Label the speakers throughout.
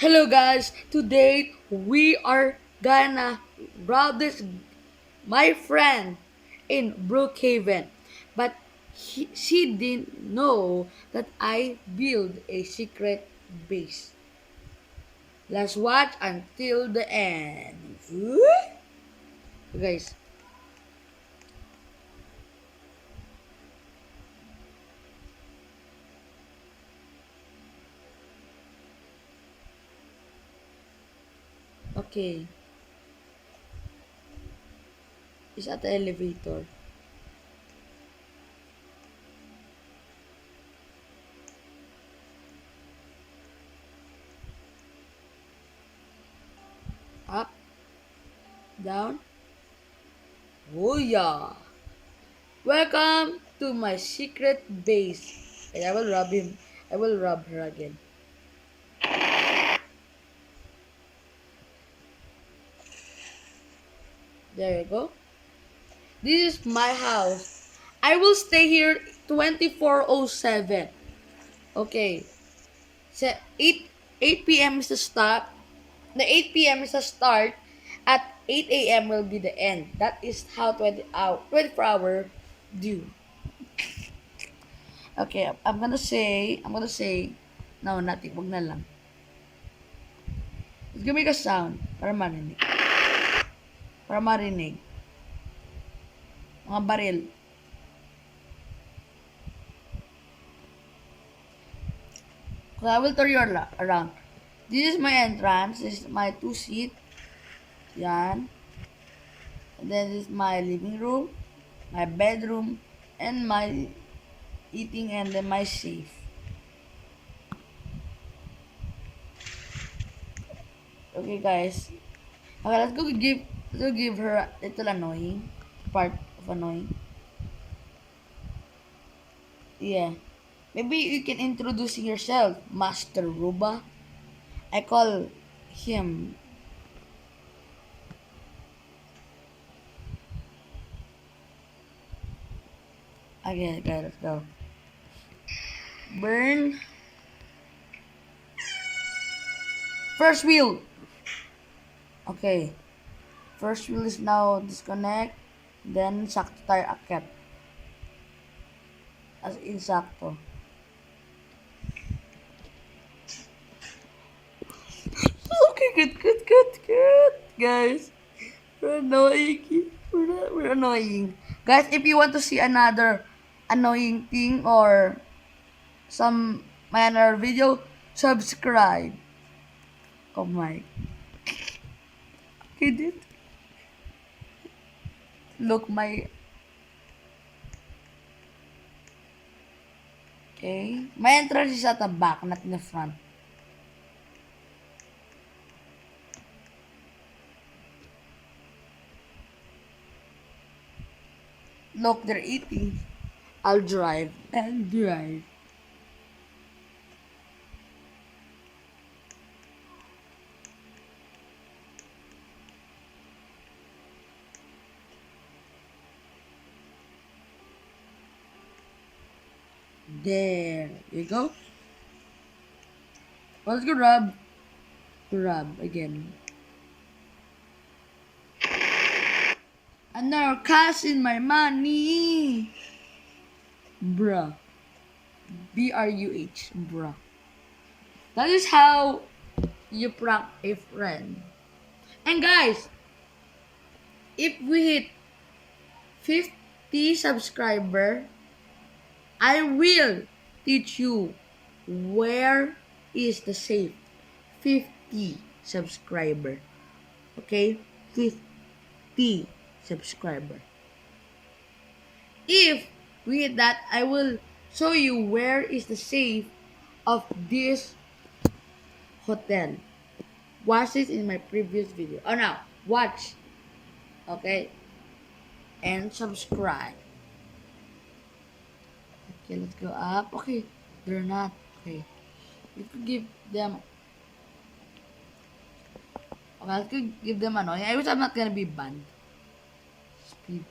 Speaker 1: Hello guys, today we are gonna rob this my friend in Brookhaven. But she didn't know that I build a secret base. Let's watch until the end. Woo! Guys, okay. It's at the elevator. Up, down. Oh yeah. Welcome to my secret base. And I will rob him. I will rob her again. There you go. This is my house. I will stay here 24/7. Okay. So 8 p.m. is the start. The 8 p.m. is the start. At 8 a.m. will be the end. That is how 24 hour do. Okay, I'm gonna say no, nothing. Wag na lang. Let's give me a sound para marinig. Para marinig. Mga baril. So I will turn you around. This is my entrance. This is my two seat. Yan. And then this is my living room, my bedroom, and my eating, and then my safe. Okay, guys. Okay, let's go give her a little annoying part of annoying. Yeah. Maybe you can introduce yourself, Master Ruba. I call him. Okay, let's go. Burn. First wheel. Okay. First wheel is now disconnect. Then sakto tayo akyat. As in sakto. Okay, good, guys. We're annoying. We're annoying. Guys, if you want to see another annoying thing or some manner video, subscribe. Oh my. Okay, dude. Look my. Okay. My entrance is at the back, not in the front. Look, they're eating. I'll drive and drive. There you go. Well, let's go rub. Rub again. Another cash in my money. Bruh. BRUH. Bruh. That is how you prank a friend. And guys, if we hit 50 subscriber, I will teach you where is the safe. 50 subscriber. Okay? 50 subscriber. If we hit that, I will show you where is the safe of this hotel. Watch it in my previous video. Oh, now, watch. Okay? And subscribe. Okay, let's go up. Okay, they're not. Okay. We could give them. Okay, let's give them ano. I wish I'm not gonna be banned. Speed.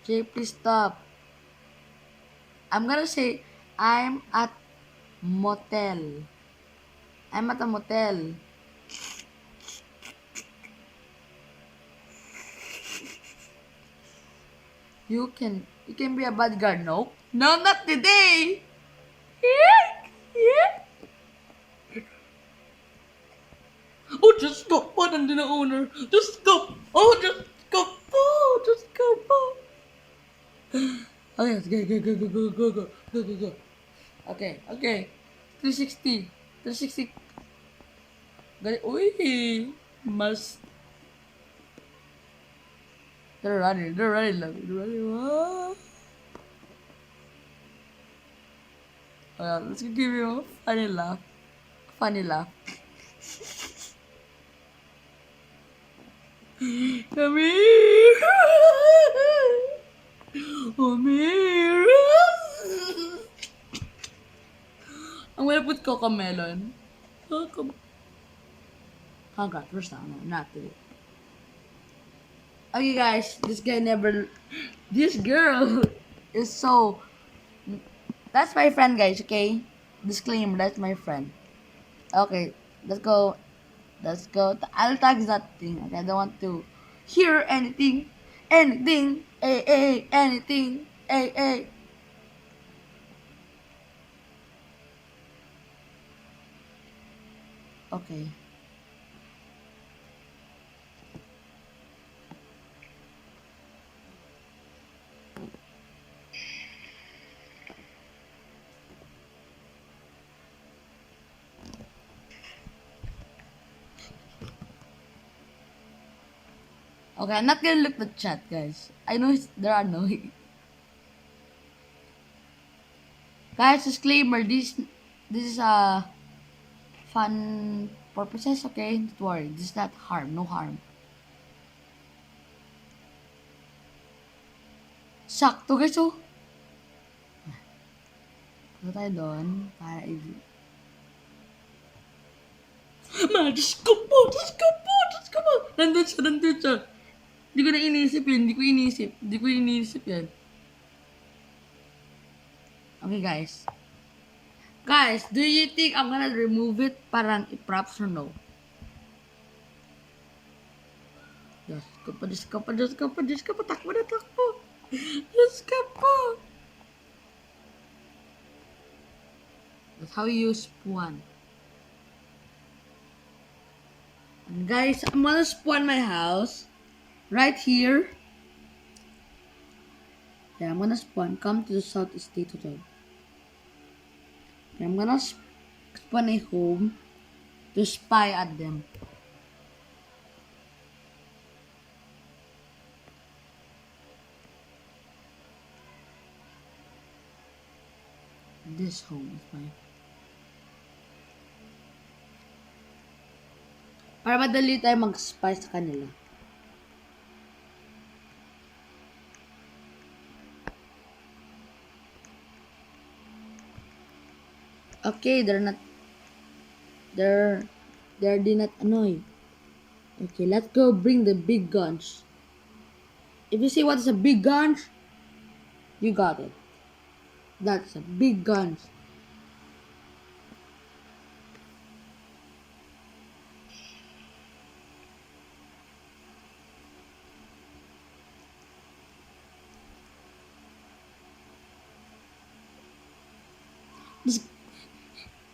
Speaker 1: Jay, please stop. I'm gonna say, I'm at motel. I'm at a motel. You can be a bodyguard. No, no, not today. Yeah, yeah. Oh, just go po, nandun ang owner. Just go. Oh, just go po. Just go po. Okay, go, go, go, go, go, go, go, go, go, go. Okay, okay. 360. 360. Uy, mas. They're running, love. They're running. Ah. Let's give you a funny laugh. Funny laugh. Come here. Come here. I'm gonna put Cocomelon. Coco. Oh god, first time. No, not today. Okay guys, this guy never. This girl is so. That's my friend, guys. Okay, disclaimer. That's my friend. Okay, let's go. Let's go. I'll tag that thing. Okay, I don't want to hear anything. Anything. Anything. Hey. Okay. Okay, I'm not gonna look the chat, guys. I know there are annoying. Guys, disclaimer. This is a fun purposes. Okay, don't worry. This is not harm. No harm. Sakto, guys. Oh. Punta tayo doon para Ma, Diyos ko po! Diyos ko po! Diyos ko po! Nandun siya. Hindi ko na iniisip yun. Hindi ko iniisip yan. Okay, guys. Guys, do you think I'm gonna remove it parang i-props or no? Diyos ko po, Diyos ko po, Diyos ko po, Diyos ko po, takbo na takbo. Diyos ko po. That's how you use spawn. And guys, I'm gonna spawn my house right here. Yeah, I'm gonna spawn. Come to the Southeast State Hotel. Okay, I'm gonna spawn a home to spy at them. This home is mine. Para madali tayo mag-spy sa kanila. Okay, they're not annoyed. Okay, let's go bring the big guns. If you see what is a big guns, you got it. That's a big guns.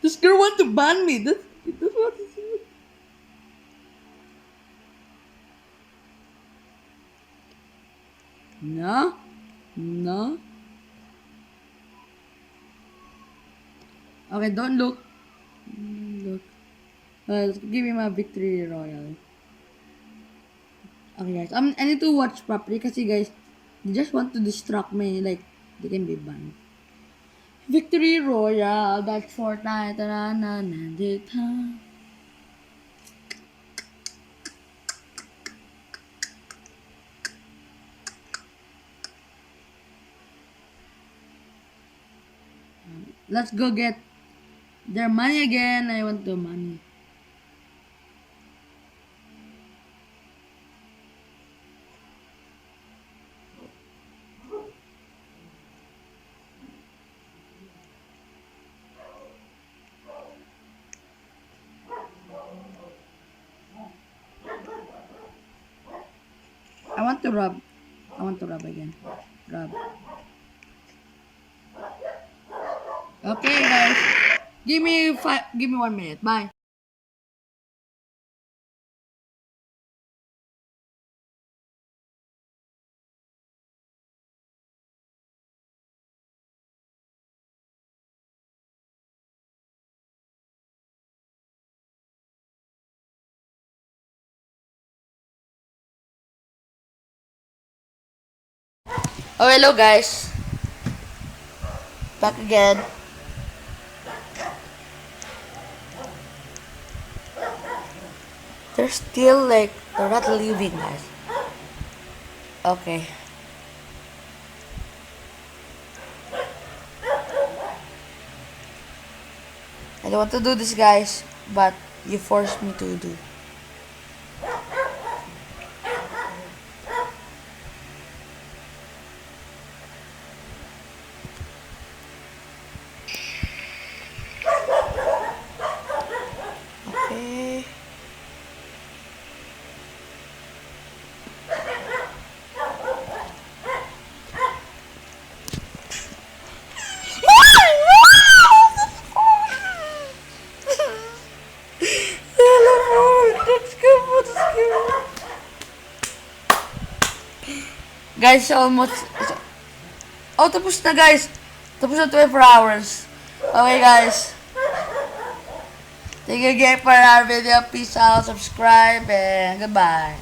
Speaker 1: This girl want to ban me. That's what it is. No. Okay, don't look. Look. Give me my victory royal. Okay, guys. I need to watch properly kasi guys, they just want to distract me. Like, they can be banned. Victory royal. That's Fortnite. Let's go get their money again. I want the money. want to rub. I want to rub again. Rub. Okay, guys. Give me 1 minute. Bye. Oh, hello guys. Back again. They're still like, they're not leaving, guys. Okay. I don't want to do this, guys, but you forced me to do. Okay. Guys, almost. Oh, tapos na, guys. Tapos na 24 hours. Okay, guys. Thank you again for our video. Peace out, subscribe, and goodbye.